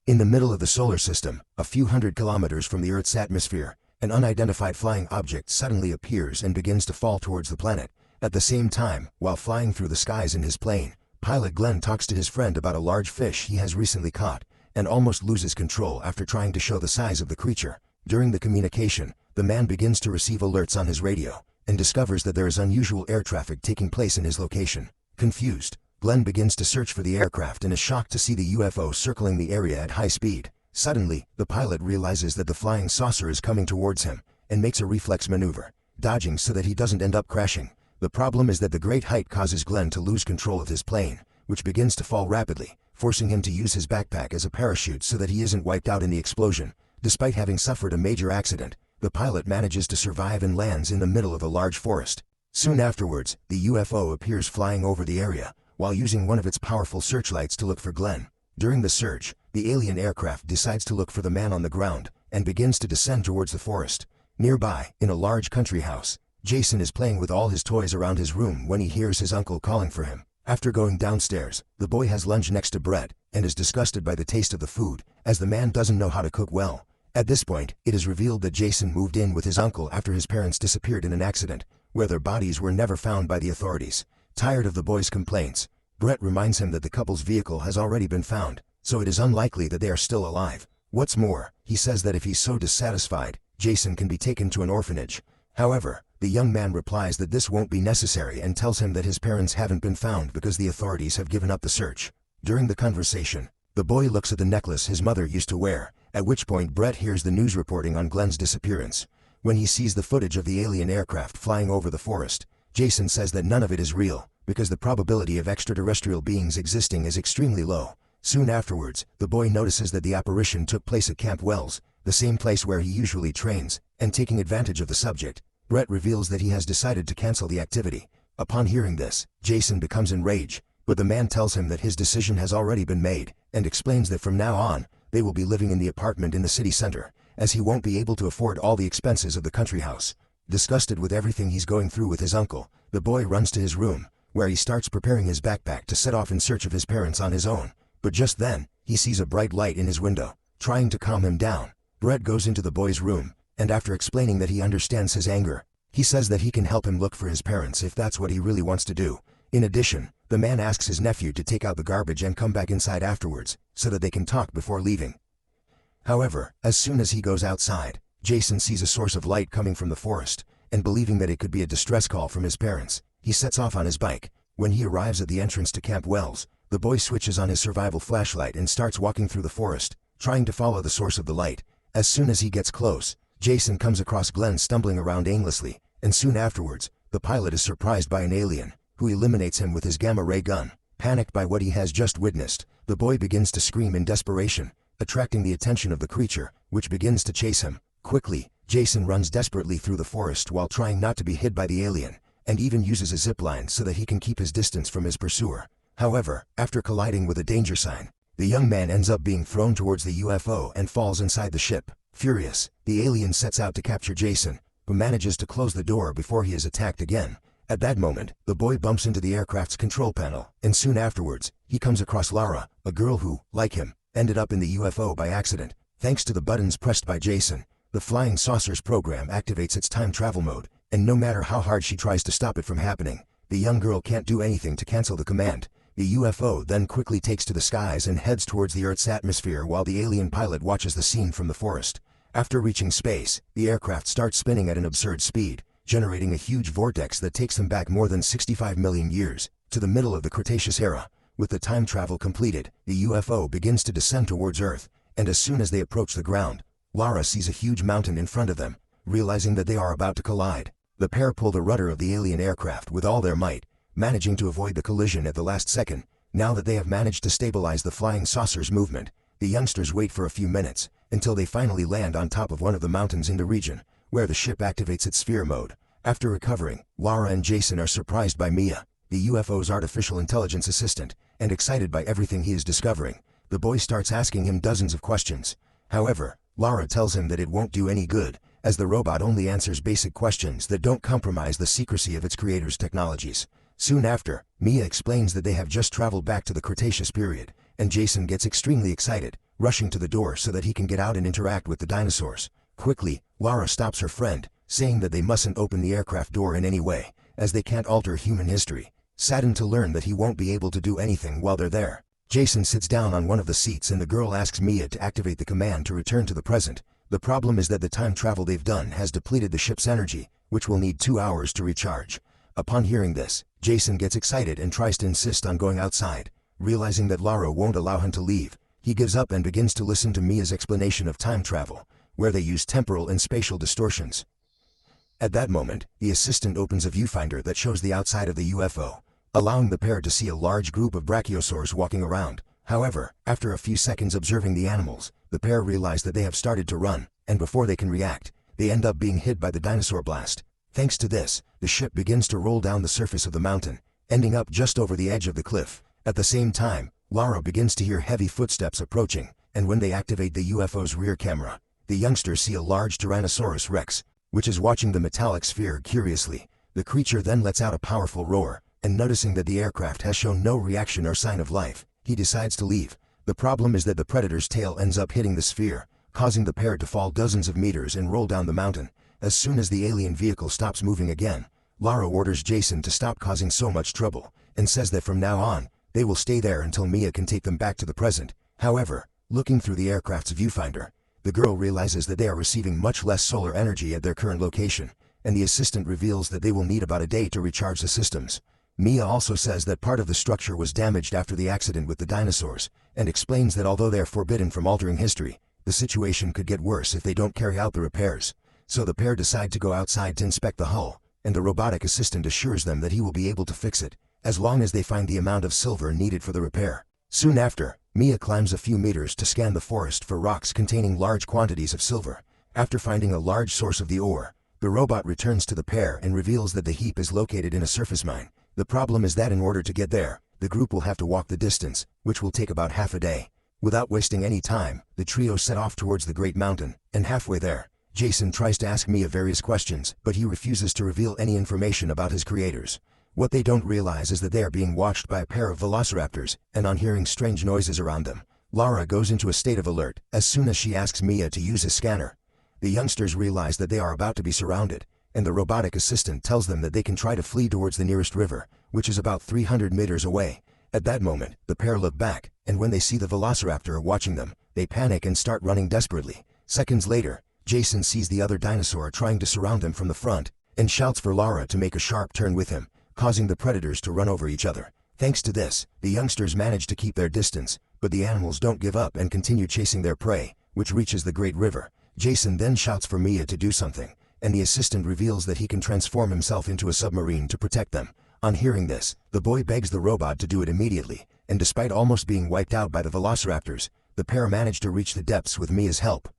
In the middle of the solar system, a few hundred kilometers from the Earth's atmosphere, an unidentified flying object suddenly appears and begins to fall towards the planet. At the same time, while flying through the skies in his plane, pilot Glenn talks to his friend about a large fish he has recently caught, and almost loses control after trying to show the size of the creature. During the communication, the man begins to receive alerts on his radio, and discovers that there is unusual air traffic taking place in his location. Confused, Glenn begins to search for the aircraft and is shocked to see the UFO circling the area at high speed. Suddenly, the pilot realizes that the flying saucer is coming towards him, and makes a reflex maneuver, dodging so that he doesn't end up crashing. The problem is that the great height causes Glenn to lose control of his plane, which begins to fall rapidly, forcing him to use his backpack as a parachute so that he isn't wiped out in the explosion. Despite having suffered a major accident, the pilot manages to survive and lands in the middle of a large forest. Soon afterwards, the UFO appears flying over the area, while using one of its powerful searchlights to look for Glenn. During the search, the alien aircraft decides to look for the man on the ground, and begins to descend towards the forest. Nearby, in a large country house, Jason is playing with all his toys around his room when he hears his uncle calling for him. After going downstairs, the boy has lunch next to Brett, and is disgusted by the taste of the food, as the man doesn't know how to cook well. At this point, it is revealed that Jason moved in with his uncle after his parents disappeared in an accident, where their bodies were never found by the authorities. Tired of the boy's complaints, Brett reminds him that the couple's vehicle has already been found, so it is unlikely that they are still alive. What's more, he says that if he's so dissatisfied, Jason can be taken to an orphanage. However, the young man replies that this won't be necessary and tells him that his parents haven't been found because the authorities have given up the search. During the conversation, the boy looks at the necklace his mother used to wear, at which point Brett hears the news reporting on Glenn's disappearance. When he sees the footage of the alien aircraft flying over the forest, Jason says that none of it is real, because the probability of extraterrestrial beings existing is extremely low. Soon afterwards, the boy notices that the apparition took place at Camp Wells, the same place where he usually trains, and taking advantage of the subject, Brett reveals that he has decided to cancel the activity. Upon hearing this, Jason becomes enraged, but the man tells him that his decision has already been made, and explains that from now on, they will be living in the apartment in the city center, as he won't be able to afford all the expenses of the country house. Disgusted with everything he's going through with his uncle, the boy runs to his room, where he starts preparing his backpack to set off in search of his parents on his own. But just then, he sees a bright light in his window. Trying to calm him down, Brett goes into the boy's room, and after explaining that he understands his anger, he says that he can help him look for his parents if that's what he really wants to do. In addition, the man asks his nephew to take out the garbage and come back inside afterwards, so that they can talk before leaving. However, as soon as he goes outside, Jason sees a source of light coming from the forest, and believing that it could be a distress call from his parents, he sets off on his bike. When he arrives at the entrance to Camp Wells, the boy switches on his survival flashlight and starts walking through the forest, trying to follow the source of the light. As soon as he gets close, Jason comes across Glenn stumbling around aimlessly, and soon afterwards, the pilot is surprised by an alien, who eliminates him with his gamma-ray gun. Panicked by what he has just witnessed, the boy begins to scream in desperation, attracting the attention of the creature, which begins to chase him. Quickly, Jason runs desperately through the forest while trying not to be hit by the alien, and even uses a zipline so that he can keep his distance from his pursuer. However, after colliding with a danger sign, the young man ends up being thrown towards the UFO and falls inside the ship. Furious, the alien sets out to capture Jason, but manages to close the door before he is attacked again. At that moment, the boy bumps into the aircraft's control panel, and soon afterwards, he comes across Lara, a girl who, like him, ended up in the UFO by accident. Thanks to the buttons pressed by Jason, the Flying Saucers program activates its time travel mode, and no matter how hard she tries to stop it from happening, the young girl can't do anything to cancel the command. The UFO then quickly takes to the skies and heads towards the Earth's atmosphere while the alien pilot watches the scene from the forest. After reaching space, the aircraft starts spinning at an absurd speed, generating a huge vortex that takes them back more than 65 million years, to the middle of the Cretaceous era. With the time travel completed, the UFO begins to descend towards Earth, and as soon as they approach the ground, Lara sees a huge mountain in front of them. Realizing that they are about to collide, the pair pull the rudder of the alien aircraft with all their might, managing to avoid the collision at the last second. Now that they have managed to stabilize the flying saucer's movement, the youngsters wait for a few minutes, until they finally land on top of one of the mountains in the region, where the ship activates its sphere mode. After recovering, Lara and Jason are surprised by Mia, the UFO's artificial intelligence assistant, and excited by everything he is discovering. The boy starts asking him dozens of questions. However, Lara tells him that it won't do any good, as the robot only answers basic questions that don't compromise the secrecy of its creator's technologies. Soon after, Mia explains that they have just traveled back to the Cretaceous period, and Jason gets extremely excited, rushing to the door so that he can get out and interact with the dinosaurs. Quickly, Lara stops her friend, saying that they mustn't open the aircraft door in any way, as they can't alter human history. Saddened to learn that he won't be able to do anything while they're there, Jason sits down on one of the seats and the girl asks Mia to activate the command to return to the present. The problem is that the time travel they've done has depleted the ship's energy, which will need 2 hours to recharge. Upon hearing this, Jason gets excited and tries to insist on going outside. Realizing that Lara won't allow him to leave, he gives up and begins to listen to Mia's explanation of time travel, where they use temporal and spatial distortions. At that moment, the assistant opens a viewfinder that shows the outside of the UFO, allowing the pair to see a large group of brachiosaurs walking around. However, after a few seconds observing the animals, the pair realize that they have started to run, and before they can react, they end up being hit by the dinosaur blast. Thanks to this, the ship begins to roll down the surface of the mountain, ending up just over the edge of the cliff. At the same time, Lara begins to hear heavy footsteps approaching, and when they activate the UFO's rear camera, the youngsters see a large Tyrannosaurus Rex, which is watching the metallic sphere curiously. The creature then lets out a powerful roar, and noticing that the aircraft has shown no reaction or sign of life, he decides to leave. The problem is that the predator's tail ends up hitting the sphere, causing the pair to fall dozens of meters and roll down the mountain. As soon as the alien vehicle stops moving again, Lara orders Jason to stop causing so much trouble, and says that from now on, they will stay there until Mia can take them back to the present. However, looking through the aircraft's viewfinder, the girl realizes that they are receiving much less solar energy at their current location, and the assistant reveals that they will need about a day to recharge the systems. Mia also says that part of the structure was damaged after the accident with the dinosaurs, and explains that although they are forbidden from altering history, the situation could get worse if they don't carry out the repairs. So the pair decide to go outside to inspect the hull, and the robotic assistant assures them that he will be able to fix it, as long as they find the amount of silver needed for the repair. Soon after, Mia climbs a few meters to scan the forest for rocks containing large quantities of silver. After finding a large source of the ore, the robot returns to the pair and reveals that the heap is located in a surface mine. The problem is that in order to get there, the group will have to walk the distance, which will take about half a day. Without wasting any time, the trio set off towards the great mountain, and halfway there, Jason tries to ask Mia various questions, but he refuses to reveal any information about his creators. What they don't realize is that they are being watched by a pair of velociraptors, and on hearing strange noises around them, Lara goes into a state of alert as soon as she asks Mia to use a scanner. The youngsters realize that they are about to be surrounded, and the robotic assistant tells them that they can try to flee towards the nearest river, which is about 300 meters away. At that moment, the pair look back, and when they see the velociraptor watching them, they panic and start running desperately. Seconds later, Jason sees the other dinosaur trying to surround them from the front, and shouts for Lara to make a sharp turn with him, causing the predators to run over each other. Thanks to this, the youngsters manage to keep their distance, but the animals don't give up and continue chasing their prey, which reaches the Great River. Jason then shouts for Mia to do something, and the assistant reveals that he can transform himself into a submarine to protect them. On hearing this, the boy begs the robot to do it immediately, and despite almost being wiped out by the velociraptors, the pair manage to reach the depths with Mia's help.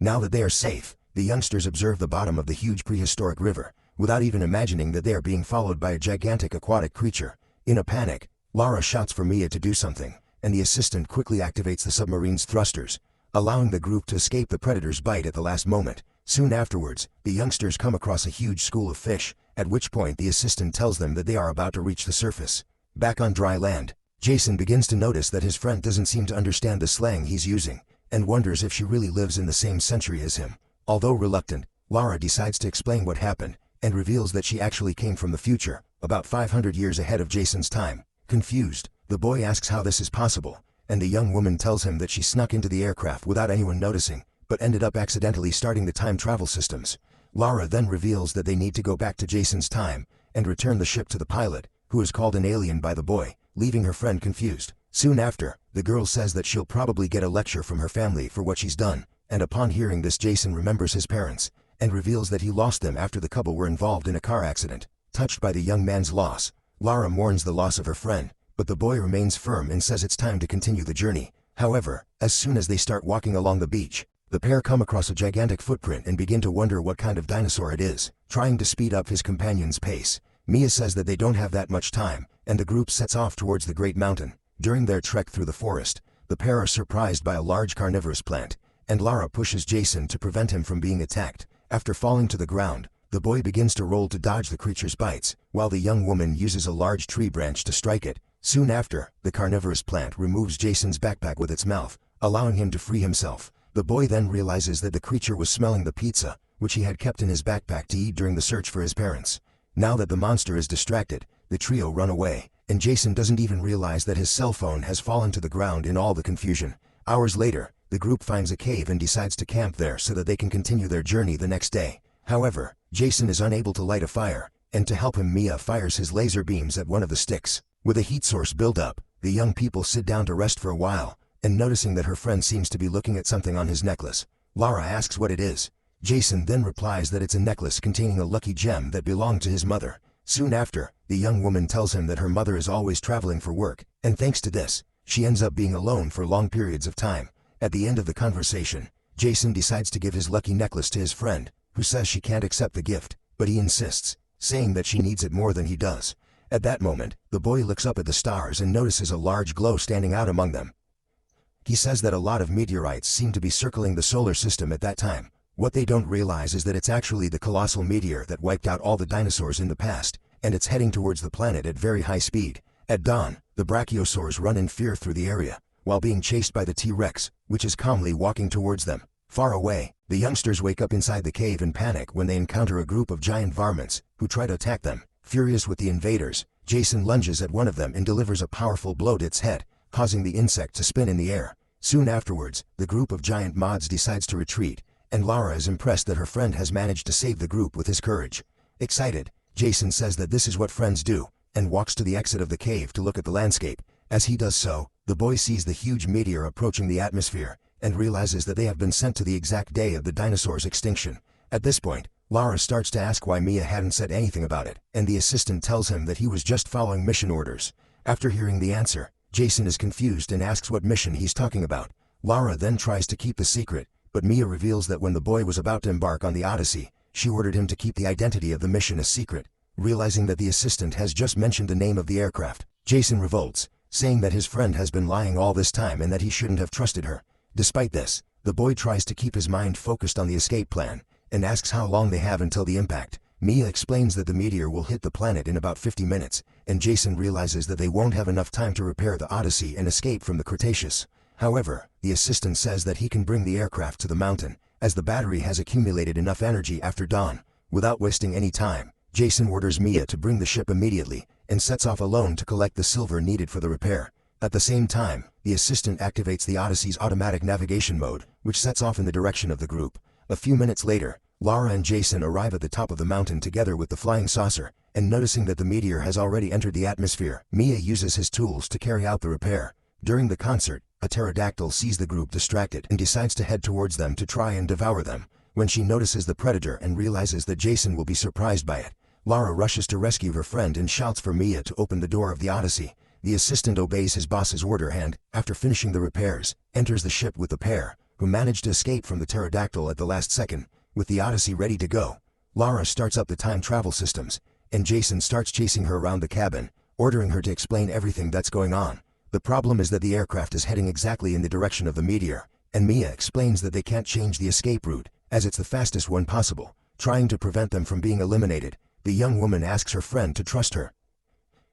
Now that they are safe, the youngsters observe the bottom of the huge prehistoric river, without even imagining that they are being followed by a gigantic aquatic creature. In a panic, Lara shouts for Mia to do something, and the assistant quickly activates the submarine's thrusters, allowing the group to escape the predator's bite at the last moment. Soon afterwards, the youngsters come across a huge school of fish, at which point the assistant tells them that they are about to reach the surface. Back on dry land, Jason begins to notice that his friend doesn't seem to understand the slang he's using, and wonders if she really lives in the same century as him. Although reluctant, Lara decides to explain what happened, and reveals that she actually came from the future, about 500 years ahead of Jason's time. Confused, the boy asks how this is possible, and the young woman tells him that she snuck into the aircraft without anyone noticing, but ended up accidentally starting the time travel systems. Lara then reveals that they need to go back to Jason's time, and return the ship to the pilot, who is called an alien by the boy, leaving her friend confused. Soon after, the girl says that she'll probably get a lecture from her family for what she's done, and upon hearing this Jason remembers his parents, and reveals that he lost them after the couple were involved in a car accident. Touched by the young man's loss, Lara mourns the loss of her friend, but the boy remains firm and says it's time to continue the journey. However, as soon as they start walking along the beach, the pair come across a gigantic footprint and begin to wonder what kind of dinosaur it is. Trying to speed up his companion's pace, Mia says that they don't have that much time, and the group sets off towards the great mountain. During their trek through the forest, the pair are surprised by a large carnivorous plant, and Lara pushes Jason to prevent him from being attacked. After falling to the ground, the boy begins to roll to dodge the creature's bites, while the young woman uses a large tree branch to strike it. Soon after, the carnivorous plant removes Jason's backpack with its mouth, allowing him to free himself. The boy then realizes that the creature was smelling the pizza, which he had kept in his backpack to eat during the search for his parents. Now that the monster is distracted, the trio run away, and Jason doesn't even realize that his cell phone has fallen to the ground in all the confusion. Hours later, the group finds a cave and decides to camp there so that they can continue their journey the next day. However, Jason is unable to light a fire, and to help him, Mia fires his laser beams at one of the sticks. With a heat source build-up, the young people sit down to rest for a while, and noticing that her friend seems to be looking at something on his necklace, Lara asks what it is. Jason then replies that it's a necklace containing a lucky gem that belonged to his mother. Soon after, the young woman tells him that her mother is always traveling for work, and thanks to this, she ends up being alone for long periods of time. At the end of the conversation, Jason decides to give his lucky necklace to his friend, who says she can't accept the gift, but he insists, saying that she needs it more than he does. At that moment, the boy looks up at the stars and notices a large glow standing out among them. He says that a lot of meteorites seem to be circling the solar system at that time. What they don't realize is that it's actually the colossal meteor that wiped out all the dinosaurs in the past, and it's heading towards the planet at very high speed. At dawn, the brachiosaurs run in fear through the area, while being chased by the T-Rex, which is calmly walking towards them. Far away, the youngsters wake up inside the cave in panic when they encounter a group of giant varmints, who try to attack them. Furious with the invaders, Jason lunges at one of them and delivers a powerful blow to its head, causing the insect to spin in the air. Soon afterwards, the group of giant mods decides to retreat, and Lara is impressed that her friend has managed to save the group with his courage. Excited, Jason says that this is what friends do, and walks to the exit of the cave to look at the landscape. As he does so, the boy sees the huge meteor approaching the atmosphere, and realizes that they have been sent to the exact day of the dinosaurs' extinction. At this point, Lara starts to ask why Mia hadn't said anything about it, and the assistant tells him that he was just following mission orders. After hearing the answer, Jason is confused and asks what mission he's talking about. Lara then tries to keep the secret, but Mia reveals that when the boy was about to embark on the Odyssey, she ordered him to keep the identity of the mission a secret. Realizing that the assistant has just mentioned the name of the aircraft, Jason revolts, saying that his friend has been lying all this time and that he shouldn't have trusted her. Despite this, the boy tries to keep his mind focused on the escape plan, and asks how long they have until the impact. Mia explains that the meteor will hit the planet in about 50 minutes, and Jason realizes that they won't have enough time to repair the Odyssey and escape from the Cretaceous. However, the assistant says that he can bring the aircraft to the mountain, as the battery has accumulated enough energy after dawn. Without wasting any time, Jason orders Mia to bring the ship immediately, and sets off alone to collect the silver needed for the repair. At the same time, the assistant activates the Odyssey's automatic navigation mode, which sets off in the direction of the group. A few minutes later, Lara and Jason arrive at the top of the mountain together with the flying saucer, and noticing that the meteor has already entered the atmosphere, Mia uses his tools to carry out the repair. During the concert, a pterodactyl sees the group distracted and decides to head towards them to try and devour them. When she notices the predator and realizes that Jason will be surprised by it, Lara rushes to rescue her friend and shouts for Mia to open the door of the Odyssey. The assistant obeys his boss's order and, after finishing the repairs, enters the ship with the pair, who manage to escape from the pterodactyl at the last second. With the Odyssey ready to go, Lara starts up the time travel systems, and Jason starts chasing her around the cabin, ordering her to explain everything that's going on. The problem is that the aircraft is heading exactly in the direction of the meteor, and Mia explains that they can't change the escape route, as it's the fastest one possible, trying to prevent them from being eliminated. The young woman asks her friend to trust her.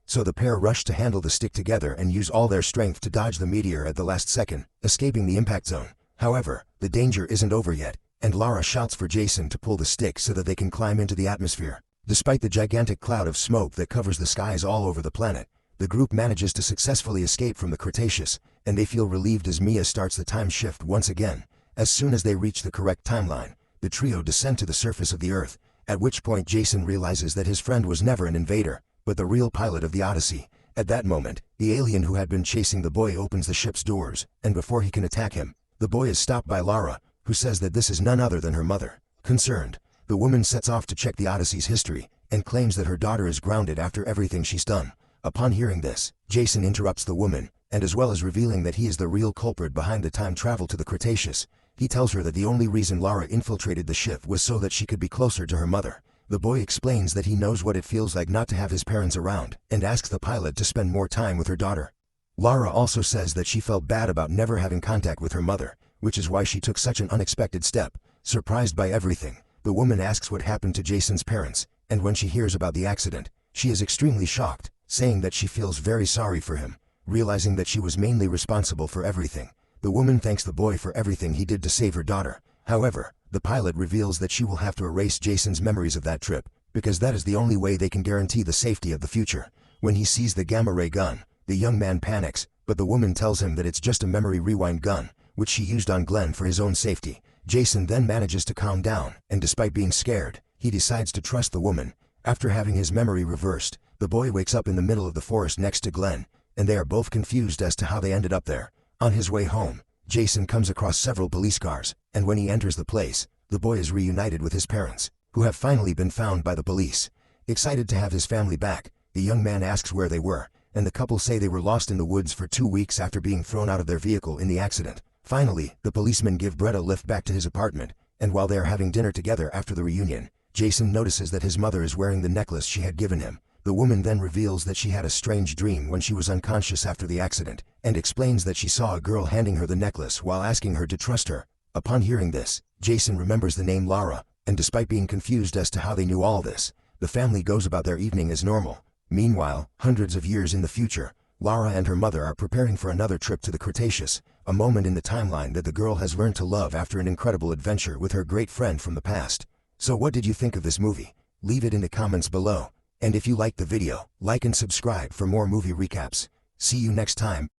So the pair rush to handle the stick together and use all their strength to dodge the meteor at the last second, escaping the impact zone. However, the danger isn't over yet, and Lara shouts for Jason to pull the stick so that they can climb into the atmosphere. Despite the gigantic cloud of smoke that covers the skies all over the planet, the group manages to successfully escape from the Cretaceous, and they feel relieved as Mia starts the time shift once again. As soon as they reach the correct timeline, the trio descend to the surface of the Earth, at which point Jason realizes that his friend was never an invader, but the real pilot of the Odyssey. At that moment, the alien who had been chasing the boy opens the ship's doors, and before he can attack him, the boy is stopped by Lara, who says that this is none other than her mother. Concerned, the woman sets off to check the Odyssey's history, and claims that her daughter is grounded after everything she's done. Upon hearing this, Jason interrupts the woman, and as well as revealing that he is the real culprit behind the time travel to the Cretaceous, he tells her that the only reason Lara infiltrated the ship was so that she could be closer to her mother. The boy explains that he knows what it feels like not to have his parents around, and asks the pilot to spend more time with her daughter. Lara also says that she felt bad about never having contact with her mother, which is why she took such an unexpected step. Surprised by everything, the woman asks what happened to Jason's parents, and when she hears about the accident, she is extremely shocked. saying that she feels very sorry for him, realizing that she was mainly responsible for everything. The woman thanks the boy for everything he did to save her daughter. However, the pilot reveals that she will have to erase Jason's memories of that trip, because that is the only way they can guarantee the safety of the future. When he sees the gamma ray gun, the young man panics, but the woman tells him that it's just a memory rewind gun, which she used on Glenn for his own safety. Jason then manages to calm down, and despite being scared, he decides to trust the woman. After having his memory reversed, the boy wakes up in the middle of the forest next to Glenn, and they are both confused as to how they ended up there. On his way home, Jason comes across several police cars, and when he enters the place, the boy is reunited with his parents, who have finally been found by the police. Excited to have his family back, the young man asks where they were, and the couple say they were lost in the woods for 2 weeks after being thrown out of their vehicle in the accident. Finally, the policemen give Brett a lift back to his apartment, and while they are having dinner together after the reunion, Jason notices that his mother is wearing the necklace she had given him. The woman then reveals that she had a strange dream when she was unconscious after the accident, and explains that she saw a girl handing her the necklace while asking her to trust her. Upon hearing this, Jason remembers the name Lara, and despite being confused as to how they knew all this, the family goes about their evening as normal. Meanwhile, hundreds of years in the future, Lara and her mother are preparing for another trip to the Cretaceous, a moment in the timeline that the girl has learned to love after an incredible adventure with her great friend from the past. So what did you think of this movie? Leave it in the comments below. And if you liked the video, like and subscribe for more movie recaps. See you next time.